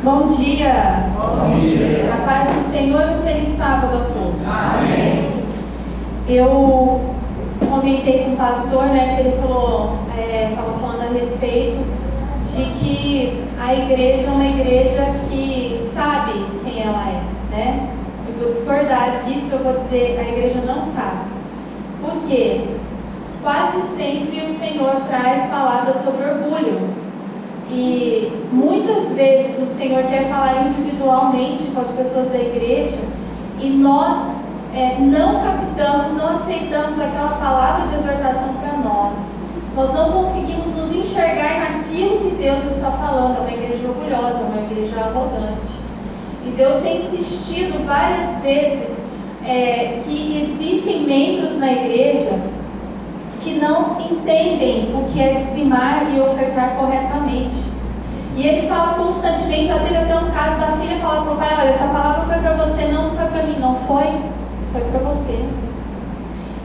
Bom dia. Bom dia. A paz do Senhor e um feliz sábado a todos. Amém. Eu comentei com o pastor, que ele falou, estava falando a respeito de que a igreja é uma igreja que sabe quem ela é, né? Eu vou discordar disso, eu vou dizer, a igreja não sabe. Por quê? Quase sempre o Senhor traz palavras sobre orgulho. E muitas vezes o Senhor quer falar individualmente com as pessoas da igreja e nós não captamos, não aceitamos aquela palavra de exortação para nós. Nós não conseguimos nos enxergar naquilo que Deus está falando. É uma igreja orgulhosa, é uma igreja arrogante. E Deus tem insistido várias vezes que existem membros na igreja que não entendem o que é dizimar e ofertar corretamente. E ele fala constantemente, já teve até um caso da filha falar para o pai, olha, essa palavra foi para você, não foi para mim, não foi para você.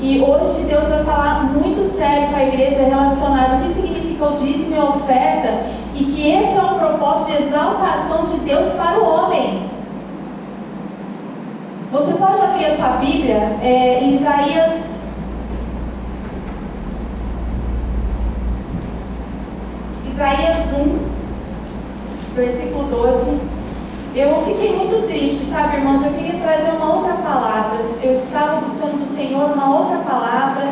E hoje Deus vai falar muito sério com a igreja relacionado ao que significa o dízimo e a oferta, e que esse é um propósito de exaltação de Deus para o homem. Você pode abrir a tua Bíblia em Isaías 1, versículo 12. Eu fiquei muito triste, sabe, irmãos? Eu queria trazer uma outra palavra. Eu estava buscando do Senhor uma outra palavra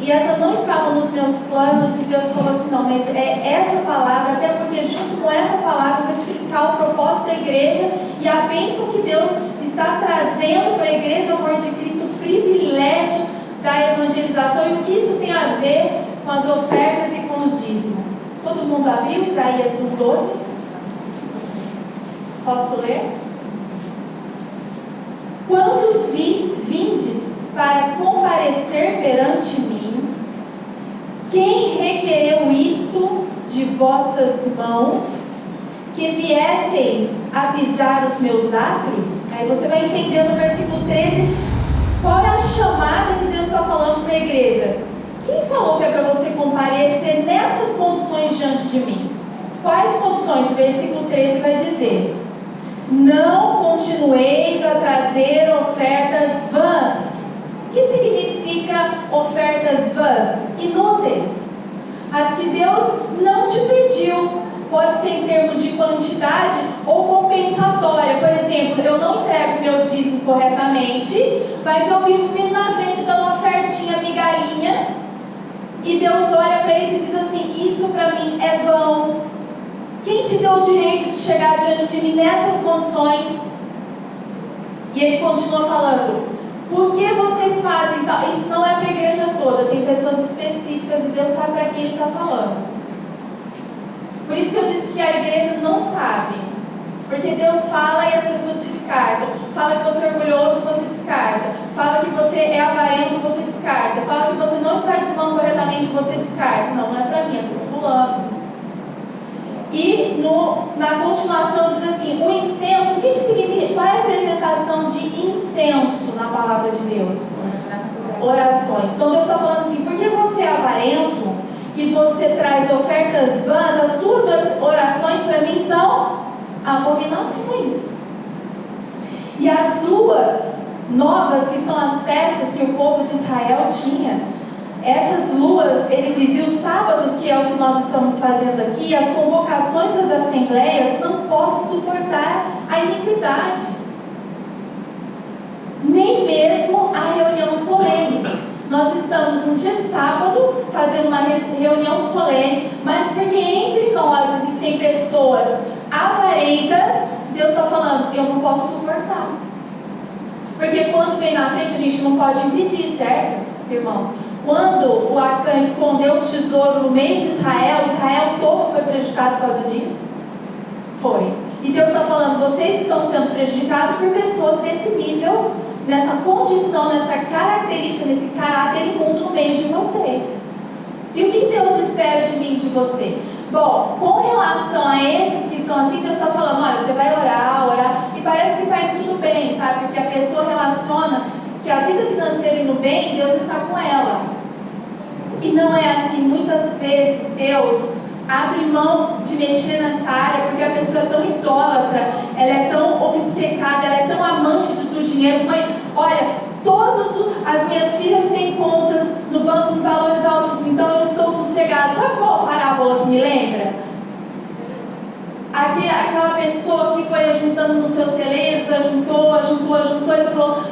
e essa não estava nos meus planos e Deus falou assim, não, mas é essa palavra, até porque junto com essa palavra eu vou explicar o propósito da igreja e a bênção que Deus está trazendo para a igreja, amor de Cristo, o privilégio da evangelização e o que isso tem a ver com as ofertas e com os dízimos. Todo mundo abriu Isaías 1:12? Posso ler? Quando vindes para comparecer perante mim, quem requereu isto de vossas mãos, que viesseis a pisar os meus átrios? Aí você vai entender no versículo 13 qual é a chamada que Deus está falando para a igreja. Quem falou que é para você comparecer nessas condições diante de mim? Quais condições? O versículo 13 vai dizer: não continueis a trazer ofertas vãs. O que significa ofertas vãs? Inúteis. As que Deus não te pediu. Pode ser em termos de quantidade ou compensatória. Por exemplo, eu não entrego meu dízimo corretamente, mas eu vivo na frente dando uma ofertinha, migalhinha. E Deus olha para isso e diz assim, isso para mim é vão. Quem te deu o direito de chegar diante de mim nessas condições? E ele continua falando, por que vocês fazem tal? Isso não é para a igreja toda, tem pessoas específicas e Deus sabe para quem ele está falando. Por isso que eu disse que a igreja não sabe. Porque Deus fala e as pessoas descartam. Fala que você é orgulhoso, você descarta. Fala que você é avarento, você descarta. Fala que você não está dizimando corretamente, você descarta. Não é para mim, é para o fulano. E na continuação diz assim, o incenso, o que significa? Qual é a apresentação de incenso na palavra de Deus? Orações. Então Deus está falando assim, porque você é avarento e você traz ofertas vãs, as tuas orações para mim são abominações. E as luas novas, que são as festas que o povo de Israel tinha, essas luas, ele dizia, os sábados, que é o que nós estamos fazendo aqui, as convocações das assembleias, não posso suportar a iniquidade, nem mesmo a reunião solene. Nós estamos no dia de sábado fazendo uma reunião solene, mas porque entre nós existem pessoas avarentas, Deus está falando, eu não posso suportar. Porque quando vem na frente a gente não pode impedir, certo, irmãos? Quando o Acã escondeu o tesouro no meio de Israel, Israel todo foi prejudicado por causa disso? Foi. E Deus está falando, vocês estão sendo prejudicados por pessoas desse nível, nessa condição, nessa característica, nesse caráter imundo no meio de vocês. E o que Deus espera de mim e de você? Bom, com relação a esses que são assim, Deus está falando, olha, você vai orar, e parece que está indo tudo bem, sabe? Porque a pessoa relaciona que a vida financeira indo bem, Deus está com ela. E não é assim. Muitas vezes Deus abre mão de mexer nessa área porque a pessoa é tão idólatra ela é tão obcecada, ela é tão amante do dinheiro. Mãe, olha, todas as minhas filhas têm contas no banco com valores altos, então eu estou sossegada. Sabe qual parábola que me lembra? Aquela pessoa que foi juntando nos seus celeiros, ajuntou e falou: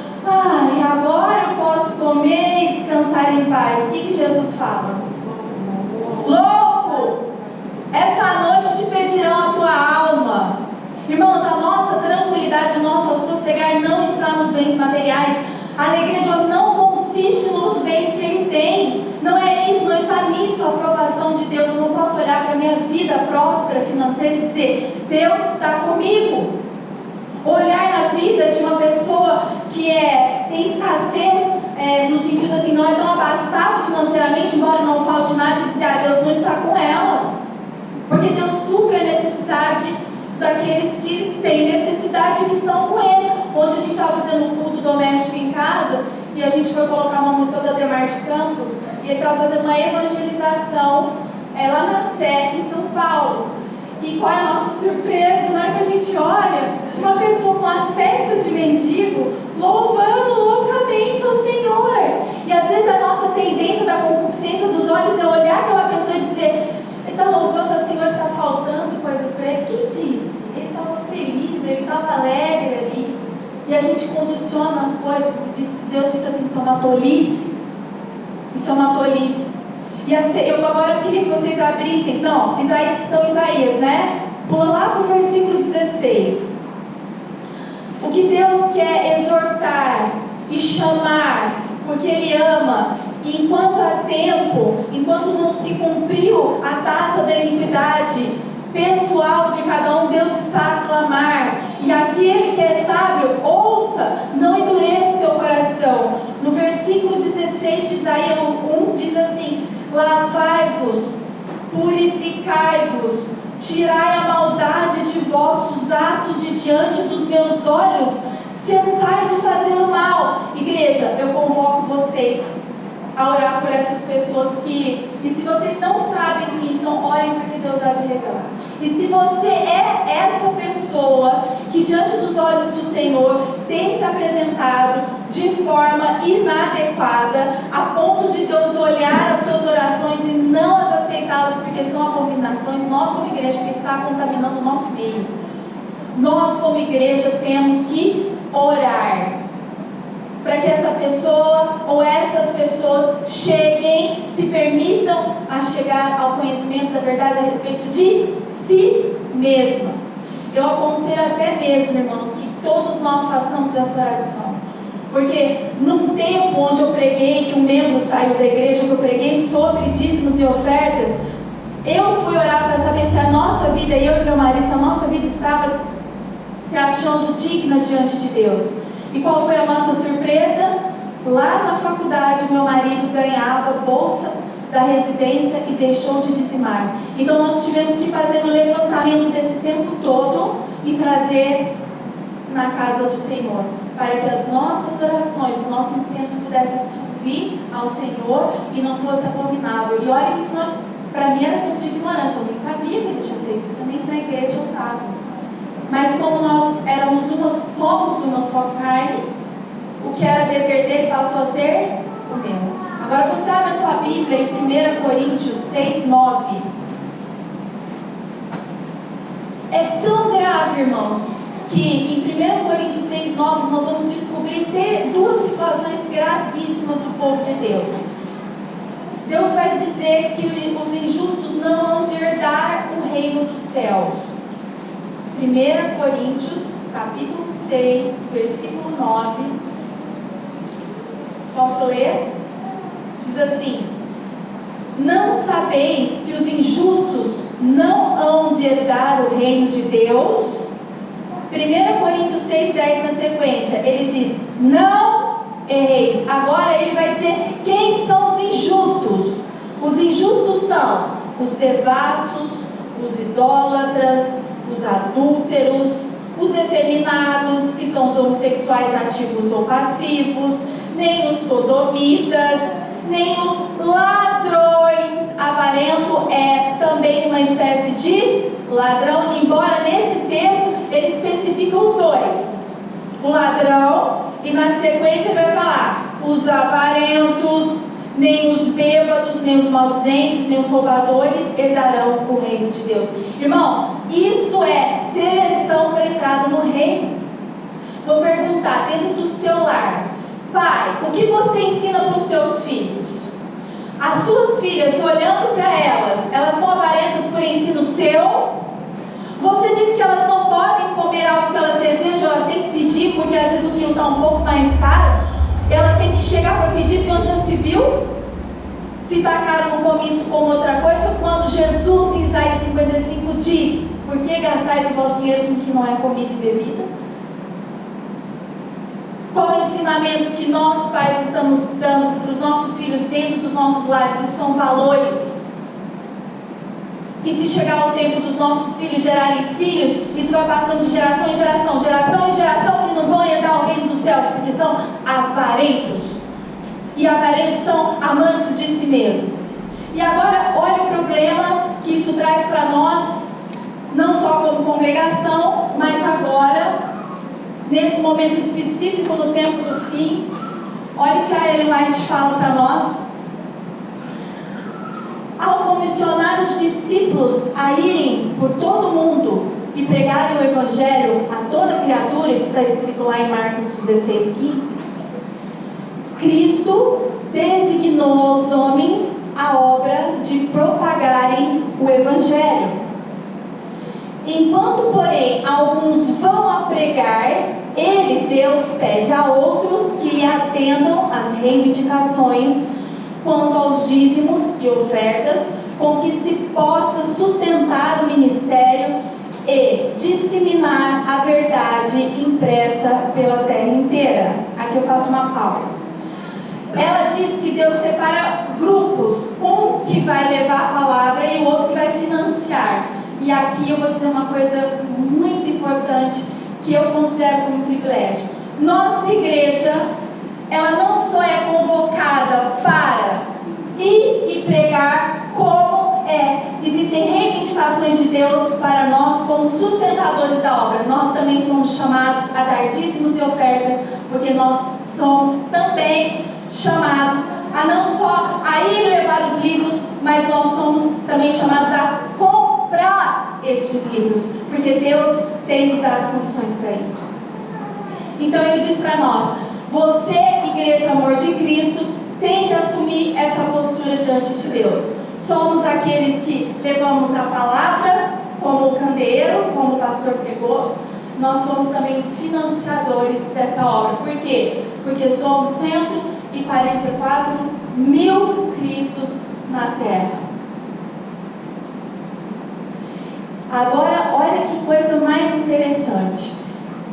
e agora eu posso comer e descansar em paz. O que Jesus fala? Louco! Esta noite te pedirão a tua alma. Irmãos, a nossa tranquilidade, o nosso sossegar não está nos bens materiais. A alegria de homem não consiste nos bens que ele tem. Não é isso, não está nisso a aprovação de Deus. Eu não posso olhar para a minha vida próspera financeira e dizer: Deus está comigo. Olhar na vida de uma pessoa que tem escassez, no sentido assim, não é tão abastado financeiramente, embora não falte nada, e dizer: Deus não está com ela. Porque Deus supre a necessidade daqueles que têm necessidade e que estão com Ele. Ontem a gente estava fazendo um culto doméstico em casa e a gente foi colocar uma música da Ademar de Campos e ele estava fazendo uma evangelização lá na Sé, em São Paulo. E qual é a nossa surpresa? Na hora que a gente olha, uma pessoa com aspecto de mendigo louvando loucamente o Senhor. E às vezes a nossa tendência da concupiscência dos olhos é olhar aquela pessoa e dizer: ele está louvando o Senhor, está faltando coisas para ele. Quem disse? Ele estava feliz, ele estava alegre ali. E a gente condiciona as coisas e Deus disse assim: isso é uma tolice. Isso é uma tolice. E agora eu queria que vocês abrissem, então, Isaías, né? Pula lá para o versículo 16. O que Deus quer exortar e chamar, porque Ele ama, e enquanto há tempo, enquanto não se cumpriu a taça da iniquidade pessoal de cada um, Deus está a clamar. E aquele que é sábio, ouça, não endureça o teu coração. No versículo 16 de Isaías 1 diz assim: lavai-vos, purificai-vos, tirai a maldade de vossos atos de diante dos meus olhos, cessai de fazer o mal. Igreja, eu convoco vocês a orar por essas pessoas e se vocês não sabem quem são, orem porque Deus há de revelar. E se você é essa pessoa que diante dos olhos do Senhor tem se apresentado de forma inadequada, a ponto de Deus olhar as suas orações e não as aceitá-las porque são abominações, nós como igreja que está contaminando o nosso meio, nós como igreja temos que orar para que essa pessoa ou estas pessoas cheguem, se permitam a chegar ao conhecimento da verdade a respeito de si mesma. Eu aconselho até mesmo, irmãos, que todos nós façamos essa oração, porque num tempo onde eu preguei que um membro saiu da igreja, que eu preguei sobre dízimos e ofertas, eu fui orar para saber se a nossa vida, eu e meu marido, se a nossa vida estava se achando digna diante de Deus. E qual foi a nossa surpresa? Lá na faculdade, meu marido ganhava bolsa da residência e deixou de dizimar. Então nós tivemos que fazer um levantamento desse tempo todo e trazer na casa do Senhor, para que as nossas orações, o nosso incenso pudesse subir ao Senhor e não fosse abominável. E olha que isso para mim era tempo de ignorância, eu nem sabia que ele tinha feito isso, nem na igreja eu estava. Mas como nós somos uma só carne, o que era dever dele passou a ser o meu. Agora você abre a tua Bíblia em 1 Coríntios 6, 9. É tão grave, irmãos, que em 1 Coríntios 6, 9 nós vamos descobrir duas situações gravíssimas do povo de Deus. Deus vai dizer que os injustos não vão herdar o reino dos céus. 1 Coríntios, capítulo 6, versículo 9. Posso ler? Diz assim: não sabeis que os injustos não hão de herdar o reino de Deus? 1 Coríntios 6, 10 na sequência, ele diz: não erreis. Agora ele vai dizer quem são os injustos. Os injustos são os devassos, os idólatras, os adúlteros, os efeminados, que são os homossexuais ativos ou passivos, nem os sodomitas, nem os ladrões. Avarento é também uma espécie de ladrão, embora nesse texto ele especifique na sequência ele vai falar: os avarentos, nem os bêbados, nem os maldizentes, nem os roubadores herdarão o reino de Deus. Irmão, isso é seleção para entrada no reino. Vou perguntar, dentro do seu lar: pai, o que você ensina para os teus filhos? As suas filhas, olhando para elas são avarentas por ensino seu? Você diz que elas não podem comer algo que elas desejam, elas têm que pedir, porque às vezes o quilo está um pouco mais caro. Elas têm que chegar para pedir, porque onde já se viu? Se está caro, não come isso como outra coisa. Quando Jesus, em Isaías 55, diz: por que gastais o vosso dinheiro com o que não é comida e bebida? Qual o ensinamento que nós pais estamos dando para os nossos filhos dentro dos nossos lares? Isso são valores. E se chegar o tempo dos nossos filhos gerarem filhos, isso vai passando de geração em geração, que não vão herdar o reino dos céus, porque são avarentos. E avarentos são amantes de si mesmos. E agora, olha o problema que isso traz para nós, não só como congregação, mas agora, nesse momento específico, no tempo do fim. Olha o que a Ellen White fala para nós. Ao comissionar os discípulos a irem por todo o mundo e pregarem o Evangelho a toda criatura, isso está escrito lá em Marcos 16:15, Cristo designou aos homens a obra de propagarem o Evangelho. Enquanto, porém, alguns vão a pregar, Ele, Deus, pede a outros que lhe atendam às reivindicações quanto aos dízimos e ofertas, com que se possa sustentar o ministério e disseminar a verdade impressa pela terra inteira. Aqui eu faço uma pausa. Ela diz que Deus separa grupos, um que vai levar a palavra e o outro que vai financiar. E aqui eu vou dizer uma coisa muito importante que eu considero como um privilégio. Nossa igreja, ela não só é convocada para ir e pregar, como existem reivindicações de Deus para nós como sustentadores da obra. Nós também somos chamados a dar dízimos e ofertas, porque nós somos também chamados a não só a ir levar os livros, mas nós somos também chamados a comprar estes livros, porque Deus tem nos dado condições para isso. Então ele diz para nós: você, Igreja Amor de Cristo, tem que assumir essa postura diante de Deus. Somos aqueles que levamos a palavra, como o candeeiro, como o pastor pregou. Nós somos também os financiadores dessa obra. Por quê? Porque somos 144 mil Cristos na terra. Agora, olha que coisa mais interessante.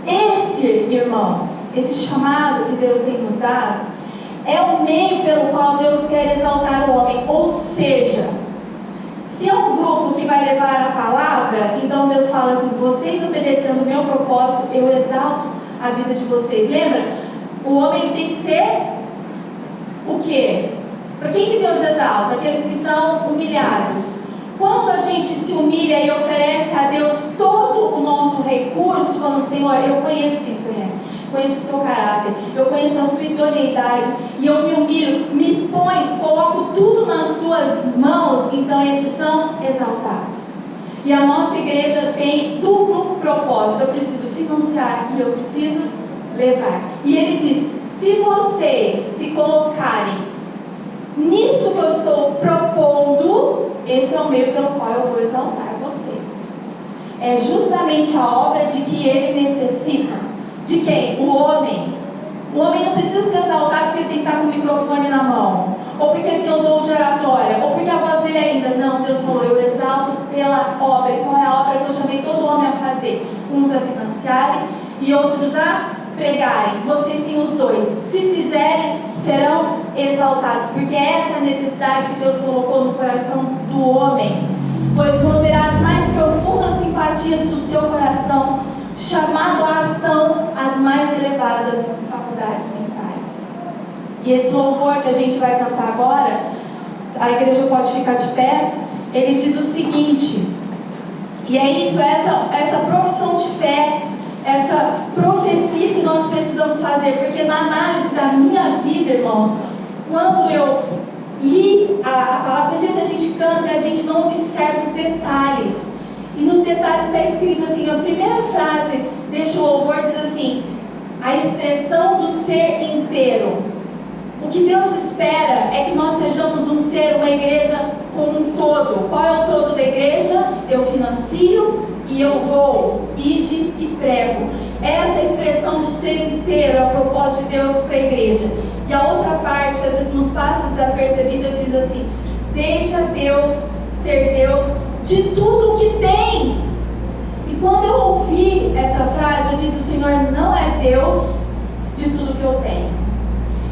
Esse, irmãos, esse chamado que Deus tem nos dado, é o meio pelo qual Deus quer exaltar o homem. Ou seja, se é um grupo que vai levar a palavra, então Deus fala assim: vocês obedecendo o meu propósito, eu exalto a vida de vocês. Lembra? O homem tem que ser o quê? Para quem que Deus exalta? Aqueles que são humilhados. Quando a gente se humilha e oferece a Deus todo o nosso recurso, falando: Senhor, eu conheço quem você é, conheço o seu caráter, eu conheço a sua idoneidade, e eu me humilho, me ponho, coloco tudo nas tuas mãos, então estes são exaltados. E a nossa igreja tem duplo propósito: eu preciso financiar e eu preciso levar. E ele diz: se vocês se colocarem nisso que eu estou propondo, esse é o meio pelo qual eu vou exaltar vocês. É justamente a obra de que ele necessita. De quem? O homem. O homem não precisa ser exaltado porque ele tem que estar com o microfone na mão, ou porque ele tem o dom de oratória, ou porque a voz dele é linda. Não, Deus falou: eu exalto pela obra. E qual é a obra que eu chamei todo homem a fazer? Uns a financiarem e outros a pregarem. Vocês têm os dois. Se fizerem, serão exaltados, porque essa é a necessidade que Deus colocou no coração do homem. Pois moverá as mais profundas simpatias do seu coração, chamado à ação as mais elevadas faculdades mentais. E esse louvor que a gente vai cantar agora, a igreja pode ficar de pé, ele diz o seguinte, e é isso, essa profissão de fé, essa profecia que nós precisamos fazer fazer, porque na análise da minha vida, irmãos, quando eu li a palavra, a gente canta e a gente não observa os detalhes. E nos detalhes está escrito assim, a primeira frase deste louvor diz assim: a expressão do ser inteiro. O que Deus espera é que nós sejamos um ser, uma igreja como um todo. Qual é o todo da igreja? Eu financio e eu vou, ide e prego. Essa é a expressão do ser inteiro, a propósito de Deus para a igreja. E a outra parte, que às vezes nos passa desapercebida, diz assim: deixa Deus ser Deus de tudo o que tens. E quando eu ouvi essa frase, eu disse: o Senhor não é Deus de tudo que eu tenho.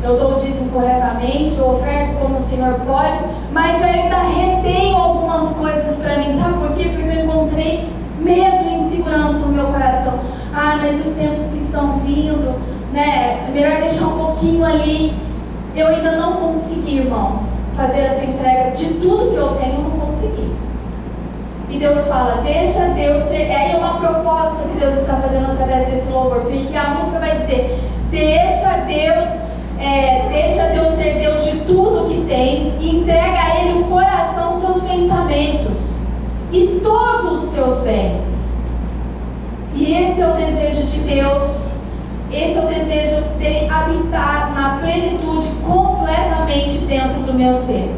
Eu dou o dízimo corretamente, eu oferto como o Senhor pode, mas eu ainda retenho algumas coisas para mim. Sabe por quê? Porque eu encontrei medo e insegurança no meu coração. Ah, mas os tempos que estão vindo, né? É melhor deixar um pouquinho ali. Eu ainda não consegui, irmãos, fazer essa entrega de tudo que eu tenho, eu não consegui. E Deus fala: deixa Deus ser. Aí é uma proposta que Deus está fazendo através desse louvor, porque a música vai dizer: deixa Deus ser Deus de tudo que tens, e entrega a Ele o coração, os seus pensamentos e todos os teus bens. E esse é o desejo de Deus, esse é o desejo dele habitar na plenitude completamente dentro do meu ser.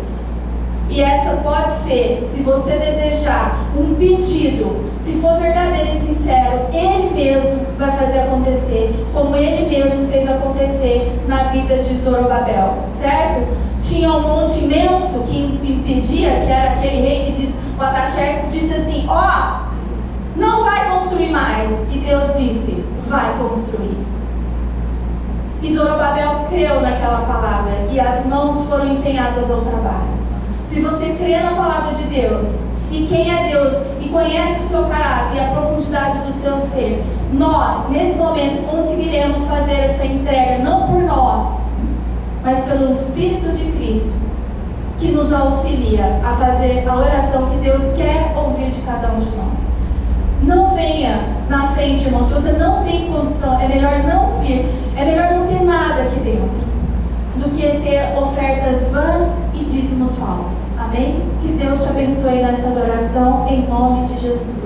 E essa pode ser, se você desejar, um pedido. Se for verdadeiro e sincero, Ele mesmo vai fazer acontecer, como Ele mesmo fez acontecer na vida de Zorobabel, certo? Tinha um monte imenso que impedia, que era aquele rei que diz, o Ataxerxes disse assim: ó, não vai construir mais. E Deus disse: vai construir. E Zorobabel creu naquela palavra, e as mãos foram empenhadas ao trabalho. Se você crê na palavra de Deus, e quem é Deus, e conhece o seu caráter e a profundidade do seu ser, nós, nesse momento, conseguiremos fazer essa entrega, não por nós, mas pelo Espírito de Cristo, que nos auxilia a fazer a oração que Deus quer ouvir de cada um de nós. Não venha na frente, irmão. Se você não tem condição, é melhor não vir, é melhor não ter nada aqui dentro, do que ter ofertas vãs e dízimos falsos. Amém? Que Deus te abençoe nessa adoração, em nome de Jesus.